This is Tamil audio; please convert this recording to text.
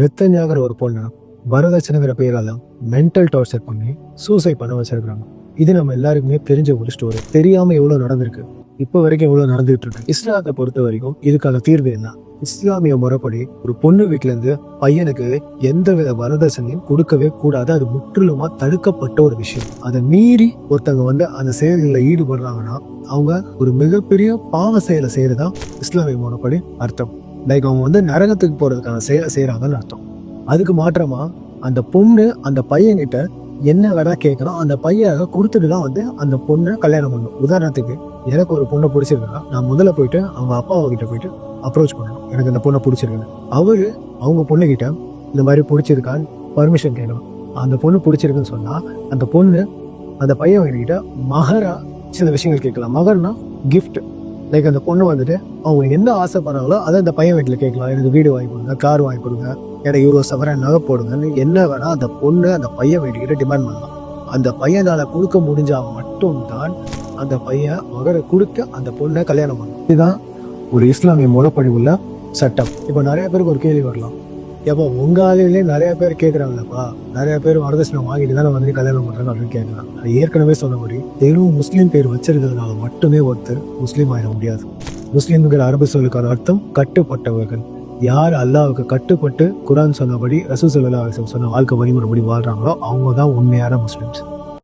ரித்தன்யாங்கிற ஒரு பொண்ணு வரதட்சணைங்கிற பேரால மென்டல் டார்ச்சர் பண்ணி சூசைட் பண்ண வச்சிருக்காங்க. இது நம்ம எல்லாருக்குமே தெரிஞ்ச ஒரு ஸ்டோரி. தெரியாம எவ்வளவு நடந்திருக்கு, இப்போ வரைக்கும் எவ்வளவு நடந்துட்டு இருக்கு. இஸ்லாத்தை பொறுத்த வரைக்கும் இதுக்கான தீர்வு என்ன? இஸ்லாமிய முறைப்படி ஒரு பொண்ணு வீட்டுல இருந்து பையனுக்கு எந்தவித வரதட்சணையும் கொடுக்கவே கூடாது. அது முற்றிலுமா தடுக்கப்பட்ட ஒரு விஷயம். அதை மீறி ஒருத்தவங்க அந்த செயல்களில் ஈடுபடுறாங்கன்னா அவங்க ஒரு மிகப்பெரிய பாவ செயலை செய்யறதா இஸ்லாமிய முறைப்படி அர்த்தம். லைக் அவங்க நரகத்துக்கு போறதுக்கான செயலை செய்யறாங்கன்னு அர்த்தம். அதுக்கு மாற்றமா அந்த பொண்ணு அந்த பையன்கிட்ட என்ன வேணா கேட்கணும், அந்த பையன் கொடுத்துட்டு தான் அந்த பொண்ணை கல்யாணம் பண்ணணும். உதாரணத்துக்கு எனக்கு ஒரு பொண்ணை பிடிச்சிருக்கா, நான் முதல்ல போயிட்டு அவங்க அப்பாவை கிட்ட போயிட்டு அப்ரோச் பண்ணணும், எனக்கு அந்த பொண்ணை பிடிச்சிருக்கு. அவரு அவங்க பொண்ணுகிட்ட இந்த மாதிரி பிடிச்சிருக்கான்னு பர்மிஷன் கேட்கணும். அந்த பொண்ணு பிடிச்சிருக்குன்னு சொன்னா அந்த பொண்ணு அந்த பையன் கிட்ட மகரா சில விஷயங்கள் கேட்கலாம். மகர்னா கிஃப்ட். லைக் அந்த பொண்ணு அவங்க என்ன ஆசைப்படுறாங்களோ அதை அந்த பையன் வீட்டில் கேட்கலாம். எனக்கு வீடு வாங்கி கொடுங்க, கார் வாங்கி கொடுங்க, எனக்கு இவ்வளோ சவரன் நகை போடுங்கன்னு என்ன வேணா அந்த பொண்ணு அந்த பையன் வீட்டுக்கிட்ட டிமாண்ட் பண்ணலாம். அந்த பையனால கொடுக்க முடிஞ்சா மட்டும்தான் அந்த பையன் மகரை கொடுக்க அந்த பொண்ணை கல்யாணம் பண்ணணும். இதுதான் ஒரு இஸ்லாமிய முறைப்படி உள்ள சட்டம். இப்போ நிறைய பேருக்கு ஒரு கேள்வி வரலாம், எப்போ உங்க ஆளுகளே நிறைய பேர் கேட்குறாங்களப்பா, நிறைய பேர் வரதட்சணை வாங்கிட்டு தானே கல்யாணம் பண்றாங்க அப்படின்னு கேட்கலாம். அது ஏற்கனவே சொன்னபடி வெறும் முஸ்லீம் பேர் வச்சிருக்கிறதுனால மட்டுமே ஒருத்தர் முஸ்லீம் ஆயிட முடியாது. முஸ்லீம்ங்கிற அரபு சொல்லுக்கான அர்த்தம் கட்டுப்பட்டவர்கள். யார் அல்லாவுக்கு கட்டுப்பட்டு குரான் சொன்னபடி ரசூல் ஸல்லல்லாஹு அலைஹி வஸல்லம் சொன்ன வாழ்க்கை வழிமுறைப்படி வாழ்றாங்களோ அவங்க தான் உண்மையான முஸ்லிம்ஸ்.